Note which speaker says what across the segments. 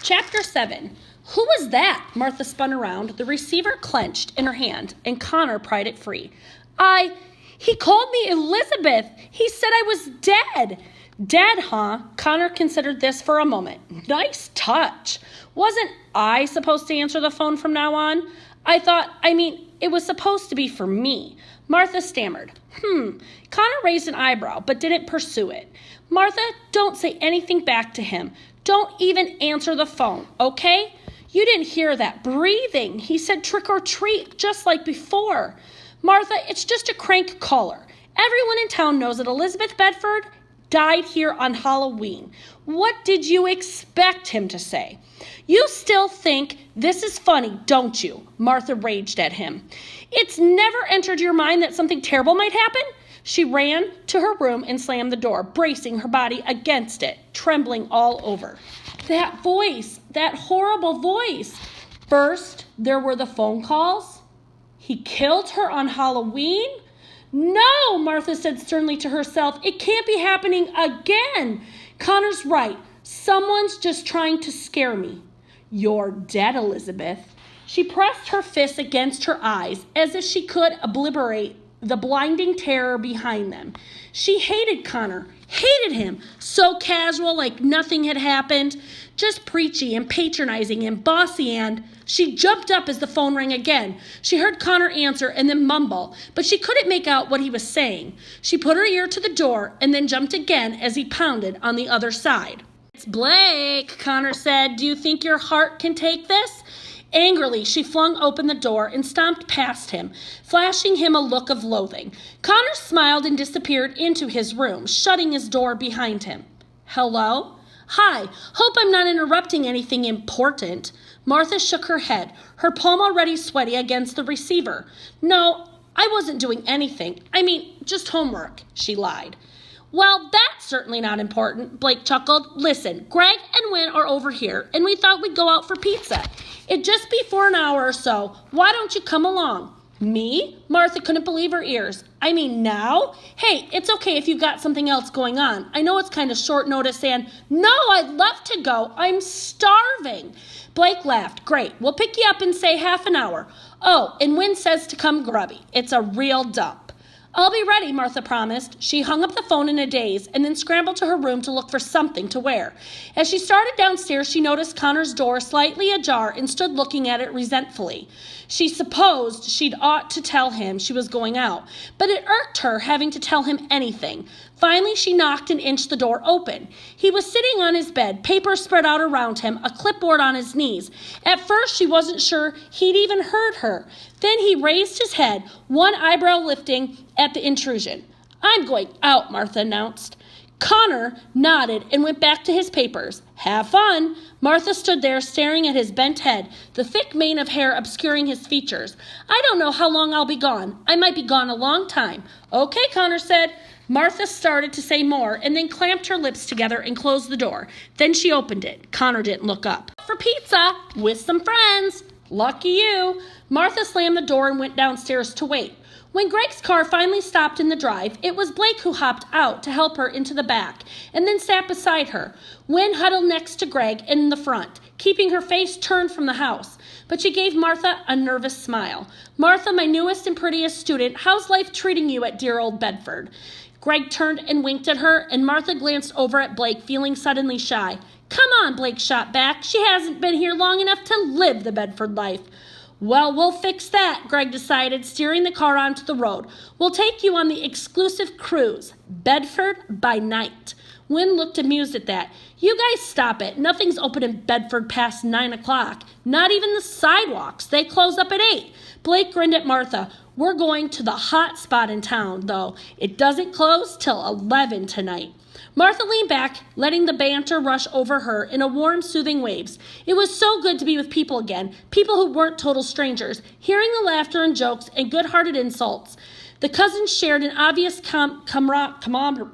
Speaker 1: Chapter 7. Who was that? Martha spun around, the receiver clenched in her hand, and Connor pried it free. He called me Elizabeth. He said I was dead. Dead, huh? Connor considered this for a moment. Nice touch. Wasn't I supposed to answer the phone from now on? It was supposed to be for me. Martha stammered. Connor raised an eyebrow, but didn't pursue it. Martha, don't say anything back to him. Don't even answer the phone, okay? You didn't hear that breathing. He said trick or treat, just like before. Martha, it's just a crank caller. Everyone in town knows that Elizabeth Bedford died here on Halloween. What did you expect him to say? You still think this is funny, don't you? Martha raged at him. It's never entered your mind that something terrible might happen? She ran to her room and slammed the door, bracing her body against it, trembling all over. That voice, that horrible voice. First, there were the phone calls. He killed her on Halloween? No, Martha said sternly to herself. It can't be happening again. Connor's right. Someone's just trying to scare me. You're dead, Elizabeth. She pressed her fists against her eyes as if she could obliterate the blinding terror behind them. She hated Connor, hated him, so casual like nothing had happened, just preachy and patronizing and bossy, and she jumped up as the phone rang again. She heard Connor answer and then mumble, but she couldn't make out what he was saying. She put her ear to the door and then jumped again as he pounded on the other side. It's Blake, Connor said. Do you think your heart can take this? Angrily, she flung open the door and stomped past him, flashing him a look of loathing. Connor smiled and disappeared into his room, shutting his door behind him. Hello? Hi, hope I'm not interrupting anything important. Martha shook her head, her palm already sweaty against the receiver. No, I wasn't doing anything. Just homework, she lied. Well, that's certainly not important, Blake chuckled. Listen, Greg and Wynn are over here, and we thought we'd go out for pizza. It'd just be for an hour or so. Why don't you come along? Me? Martha couldn't believe her ears. Now? Hey, it's okay if you've got something else going on. I know it's kind of short notice and... No, I'd love to go. I'm starving. Blake laughed. Great. We'll pick you up in, say, half an hour. Oh, and Wynn says to come grubby. It's a real dump. I'll be ready, Martha promised. She hung up the phone in a daze and then scrambled to her room to look for something to wear. As she started downstairs, she noticed Connor's door slightly ajar and stood looking at it resentfully. She supposed she'd ought to tell him she was going out, but it irked her having to tell him anything. Finally, she knocked and inched the door open. He was sitting on his bed, papers spread out around him, a clipboard on his knees. At first, she wasn't sure he'd even heard her. Then he raised his head, one eyebrow lifting at the intrusion. I'm going out, Martha announced. Connor nodded and went back to his papers. Have fun. Martha stood there staring at his bent head, the thick mane of hair obscuring his features. I don't know how long I'll be gone. I might be gone a long time. Okay, Connor said. Martha started to say more and then clamped her lips together and closed the door. Then she opened it. Connor didn't look up. For pizza with some friends. Lucky you. Martha slammed the door and went downstairs to wait. When Greg's car finally stopped in the drive, it was Blake who hopped out to help her into the back and then sat beside her. Wynn huddled next to Greg in the front, keeping her face turned from the house. But she gave Martha a nervous smile. Martha, my newest and prettiest student, how's life treating you at dear old Bedford? Greg turned and winked at her, and Martha glanced over at Blake, feeling suddenly shy. Come on, Blake shot back. She hasn't been here long enough to live the Bedford life. Well, we'll fix that, Greg decided, steering the car onto the road. We'll take you on the exclusive cruise, Bedford by night. Wynn looked amused at that. You guys stop it. Nothing's open in Bedford past 9 o'clock. Not even the sidewalks. They close up at 8. Blake grinned at Martha. We're going to the hot spot in town, though. It doesn't close till 11 tonight. Martha leaned back, letting the banter rush over her in a warm, soothing waves. It was so good to be with people again, people who weren't total strangers, hearing the laughter and jokes and good-hearted insults. The cousins shared an obvious camaraderie,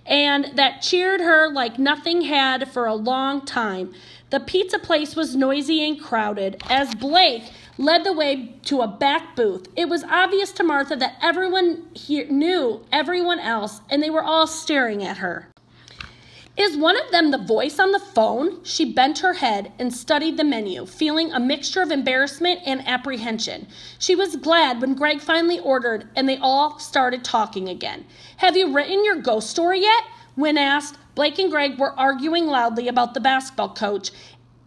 Speaker 1: and that cheered her like nothing had for a long time. The pizza place was noisy and crowded as Blake led the way to a back booth. It was obvious to Martha that everyone here knew everyone else, and they were all staring at her. Is one of them the voice on the phone? She bent her head and studied the menu, feeling a mixture of embarrassment and apprehension. She was glad when Greg finally ordered and they all started talking again. Have you written your ghost story yet? Wynn asked. Blake and Greg were arguing loudly about the basketball coach,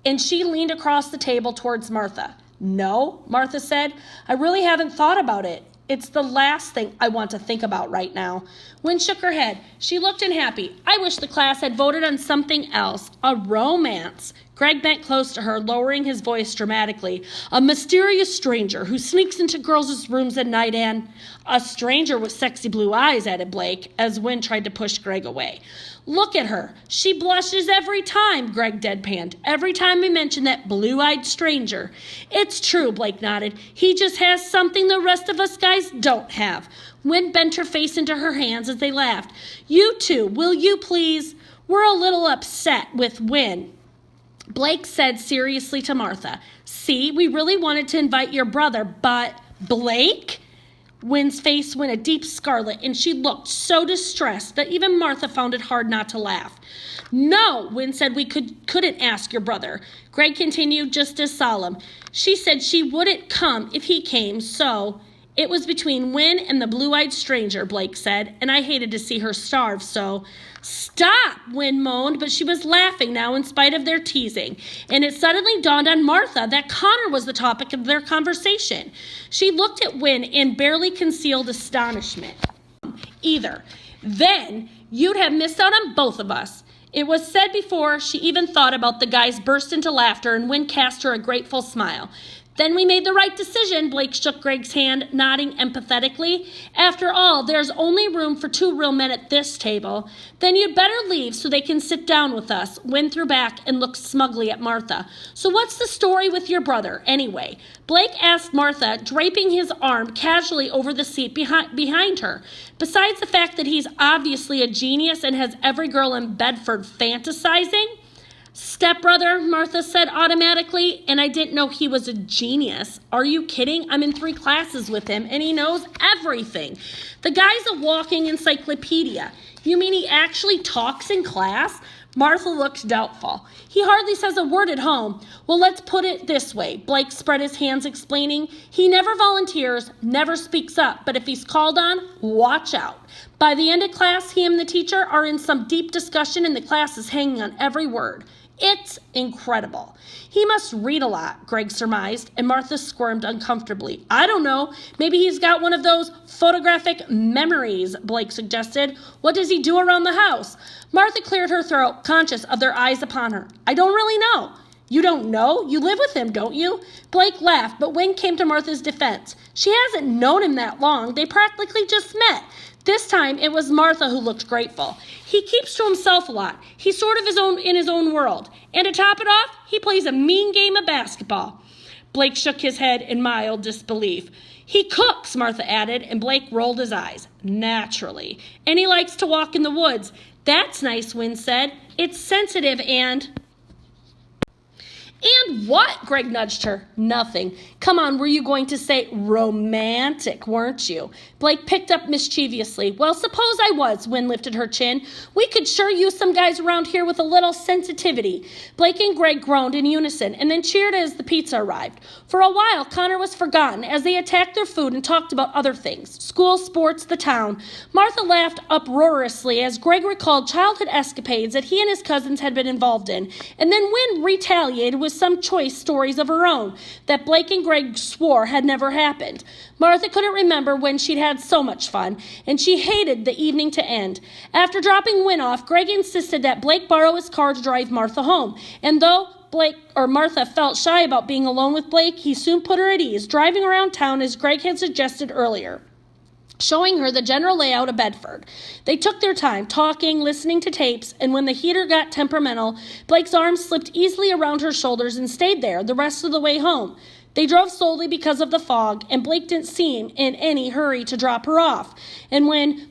Speaker 1: and she leaned across the table towards Martha. No, Martha said. I really haven't thought about it. It's the last thing I want to think about right now. Wynn shook her head. She looked unhappy. I wish the class had voted on something else. A romance. Greg bent close to her, lowering his voice dramatically. A mysterious stranger who sneaks into girls' rooms at night and... A stranger with sexy blue eyes, added Blake, as Wynn tried to push Greg away. Look at her. She blushes every time, Greg deadpanned. Every time we mention that blue-eyed stranger. It's true, Blake nodded. He just has something the rest of us guys don't have. Wynn bent her face into her hands as they laughed. You two, will you please? We're a little upset with Wynn. Blake said seriously to Martha, see, we really wanted to invite your brother, but... Blake? Wynn's face went a deep scarlet, and she looked so distressed that even Martha found it hard not to laugh. No, Wynn said we couldn't ask your brother. Greg continued just as solemn. She said she wouldn't come if he came, so... It was between Wynn and the blue-eyed stranger, Blake said, and I hated to see her starve, so... Stop, Wynn moaned, but she was laughing now in spite of their teasing, and it suddenly dawned on Martha that Connor was the topic of their conversation. She looked at Wynn in barely concealed astonishment. Either. Then you'd have missed out on both of us. It was said before she even thought about the guys burst into laughter, and Wynn cast her a grateful smile. Then we made the right decision, Blake shook Greg's hand, nodding empathetically. After all, there's only room for 2 real men at this table. Then you'd better leave so they can sit down with us. Wynn threw back and looked smugly at Martha. So what's the story with your brother, anyway? Blake asked Martha, draping his arm casually over the seat behind her. Besides the fact that he's obviously a genius and has every girl in Bedford fantasizing... Stepbrother, Martha said automatically, and I didn't know he was a genius. Are you kidding? I'm in 3 classes with him, and he knows everything. The guy's a walking encyclopedia. You mean he actually talks in class? Martha looked doubtful. He hardly says a word at home. Well, let's put it this way. Blake spread his hands, explaining. He never volunteers, never speaks up, but if he's called on, watch out. By the end of class, he and the teacher are in some deep discussion, and the class is hanging on every word. It's incredible. He must read a lot, Greg surmised, and Martha squirmed uncomfortably. I don't know. Maybe he's got one of those photographic memories, Blake suggested. What does he do around the house? Martha cleared her throat, conscious of their eyes upon her. I don't really know. You don't know? You live with him, don't you? Blake laughed, but Wynn came to Martha's defense. She hasn't known him that long. They practically just met. This time, it was Martha who looked grateful. He keeps to himself a lot. He's sort of in his own world. And to top it off, he plays a mean game of basketball. Blake shook his head in mild disbelief. He cooks, Martha added, and Blake rolled his eyes. Naturally. And he likes to walk in the woods. That's nice, Wynn said. It's sensitive and... And what? Greg nudged her. Nothing. Come on, were you going to say romantic, weren't you? Blake picked up mischievously. Well, suppose I was, Wynn lifted her chin. We could sure use some guys around here with a little sensitivity. Blake and Greg groaned in unison and then cheered as the pizza arrived. For a while, Connor was forgotten as they attacked their food and talked about other things. School, sports, the town. Martha laughed uproariously as Greg recalled childhood escapades that he and his cousins had been involved in, and then Wynn retaliated with some choice stories of her own that Blake and Greg swore had never happened. Martha couldn't remember when she'd had so much fun, and she hated the evening to end. After dropping Wynn off, Greg insisted that Blake borrow his car to drive Martha home, and though Martha felt shy about being alone with Blake, he soon put her at ease, driving around town as Greg had suggested earlier, showing her the general layout of Bedford. They took their time, talking, listening to tapes, and when the heater got temperamental, Blake's arm slipped easily around her shoulders and stayed there the rest of the way home. They drove slowly because of the fog, and Blake didn't seem in any hurry to drop her off. And when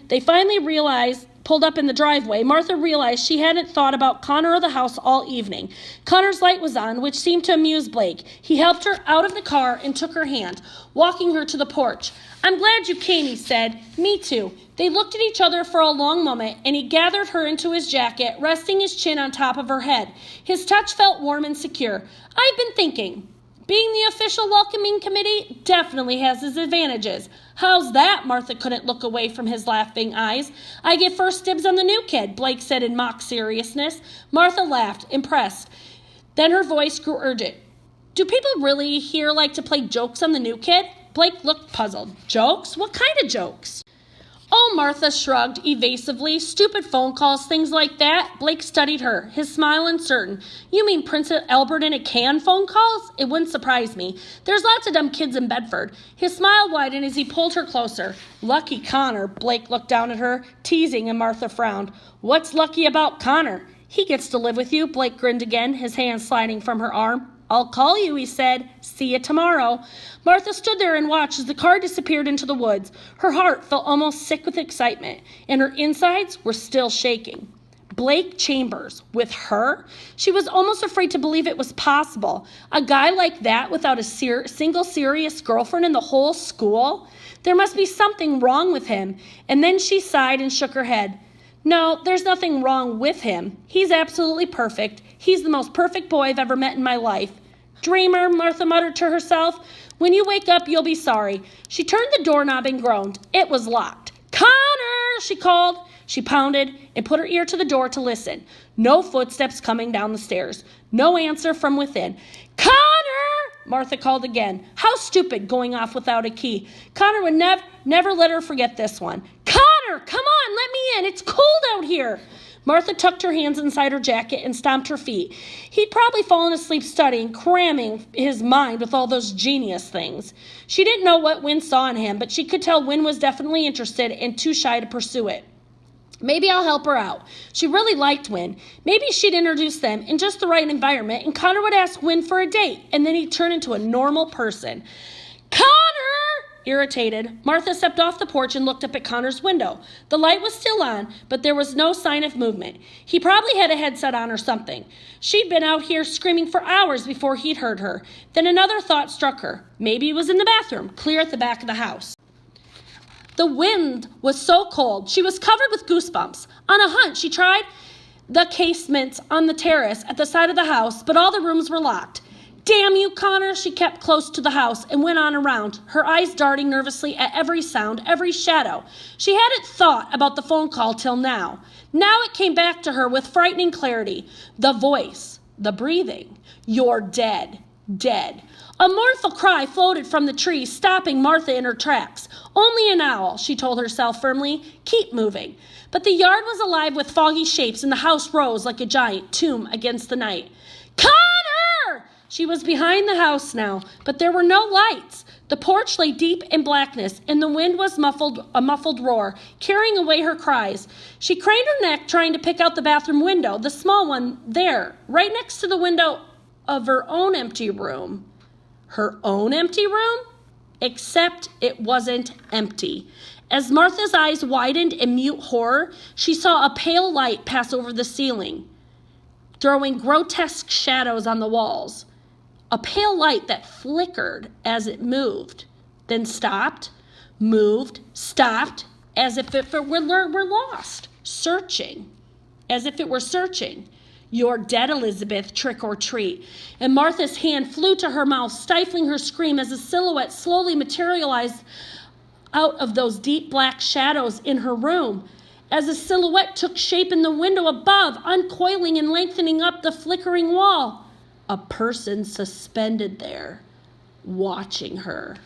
Speaker 1: they finally realized pulled up in the driveway, Martha realized she hadn't thought about Connor or the house all evening. Connor's light was on, which seemed to amuse Blake. He helped her out of the car and took her hand, walking her to the porch. "I'm glad you came," he said. "Me too." They looked at each other for a long moment, and he gathered her into his jacket, resting his chin on top of her head. His touch felt warm and secure. "I've been thinking. Being the official welcoming committee definitely has its advantages." "How's that?" Martha couldn't look away from his laughing eyes. "I get first dibs on the new kid," Blake said in mock seriousness. Martha laughed, impressed. Then her voice grew urgent. "Do people really here like to play jokes on the new kid?" Blake looked puzzled. "Jokes? What kind of jokes?" "Oh," Martha shrugged evasively. "Stupid phone calls, things like that." Blake studied her, his smile uncertain. "You mean Prince Albert in a can phone calls? It wouldn't surprise me. There's lots of dumb kids in Bedford." His smile widened as he pulled her closer. "Lucky Connor." Blake looked down at her, teasing, and Martha frowned. "What's lucky about Connor?" "He gets to live with you." Blake grinned again, his hand sliding from her arm. "I'll call you," he said. "See you tomorrow." Martha stood there and watched as the car disappeared into the woods. Her heart felt almost sick with excitement, and her insides were still shaking. Blake Chambers, with her? She was almost afraid to believe it was possible. A guy like that without a single serious girlfriend in the whole school? There must be something wrong with him. And then she sighed and shook her head. "No, there's nothing wrong with him. He's absolutely perfect. He's the most perfect boy I've ever met in my life." "Dreamer," Martha muttered to herself. "When you wake up, you'll be sorry." She turned the doorknob and groaned. It was locked. "Connor," she called. She pounded and put her ear to the door to listen. No footsteps coming down the stairs. No answer from within. "Connor!" Martha called again. How stupid, going off without a key. Connor would never let her forget this one. "Connor, come on, let me in. It's cold out here." Martha tucked her hands inside her jacket and stomped her feet. He'd probably fallen asleep studying, cramming his mind with all those genius things. She didn't know what Wynn saw in him, but she could tell Wynn was definitely interested and too shy to pursue it. Maybe I'll help her out. She really liked Wynn. Maybe she'd introduce them in just the right environment, and Connor would ask Wynn for a date, and then he'd turn into a normal person. "Connor!" Irritated, Martha stepped off the porch and looked up at Connor's window. The light was still on, but there was no sign of movement. He probably had a headset on or something. She'd been out here screaming for hours before he'd heard her. Then another thought struck her. Maybe he was in the bathroom, clear at the back of the house. The wind was so cold, she was covered with goosebumps. On a hunch, she tried the casements on the terrace at the side of the house, but all the rooms were locked. "Damn you, Connor!" She kept close to the house and went on around, her eyes darting nervously at every sound, every shadow. She hadn't thought about the phone call till now. Now it came back to her with frightening clarity. The voice, the breathing. "You're dead, dead." A mournful cry floated from the trees, stopping Martha in her tracks. "Only an owl," she told herself firmly. "Keep moving." But the yard was alive with foggy shapes, and the house rose like a giant tomb against the night. "Connor!" She was behind the house now, but there were no lights. The porch lay deep in blackness, and the wind was a muffled roar, carrying away her cries. She craned her neck, trying to pick out the bathroom window, the small one there, right next to the window of her own empty room. Her own empty room? Except it wasn't empty. As Martha's eyes widened in mute horror, she saw a pale light pass over the ceiling, throwing grotesque shadows on the walls. A pale light that flickered as it moved, then stopped, moved, stopped, as if it were lost, searching, as if it were searching. "You're dead, Elizabeth, trick or treat." And Martha's hand flew to her mouth, stifling her scream as a silhouette slowly materialized out of those deep black shadows in her room. As a silhouette took shape in the window above, uncoiling and lengthening up the flickering wall. A person suspended there, watching her.